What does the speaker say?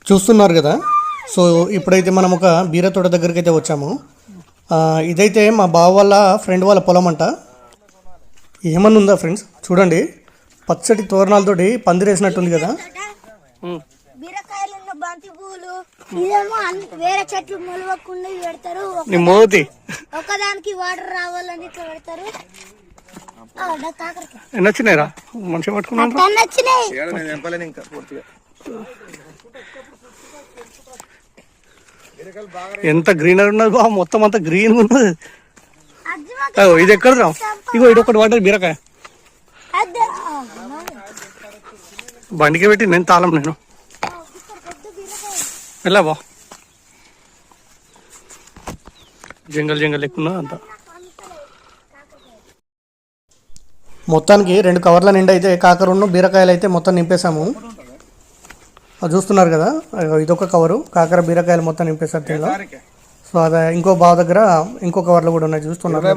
చూస్తున్నారు కదా. సో ఇప్పుడైతే మనం ఒక బీర తోట దగ్గరికి అయితే వచ్చాము. ఇదైతే మా బావ వాళ్ళ ఫ్రెండ్ వాళ్ళ పొలం అంట. ఏమన్నా ఉందా ఫ్రెండ్స్, చూడండి పచ్చటి తోరణాలతోటి పందిరేసినట్టుంది కదా. బీరకాయలు బంతి పూలు ఇదేమో వేరే చెట్లు మొలవకుండా పెడతారు. ఒకదానికి వాటర్ రావాలని ఇట్లా పెడతారు. నచ్చినాయిరా మంచిగా పట్టుకున్నాను. నచ్చినాయి. ఎంత గ్రీనరీ ఉన్నది బా, మొత్తం అంతా గ్రీన్ ఉన్నది. ఇది ఎక్కడ రా, ఇగో ఇది ఒకటి వాటర్ బీరకాయ బండికి పెట్టి నేను తాళం నేను ఎలా బా జంగల్ జంగల్ ఎక్కున్నా అంత. మొత్తానికి 2 కవర్ల నిండా అయితే కాకరున్న బీరకాయలు అయితే మొత్తం నింపేశాము. అది చూస్తున్నారు కదా, ఇదొక కవరు కాకర బీరకాయలు మొత్తం నింపేశారు దీనిలో. సో అదే ఇంకో బావ దగ్గర ఇంకో కవర్లు కూడా ఉన్నాయి చూస్తున్నారు.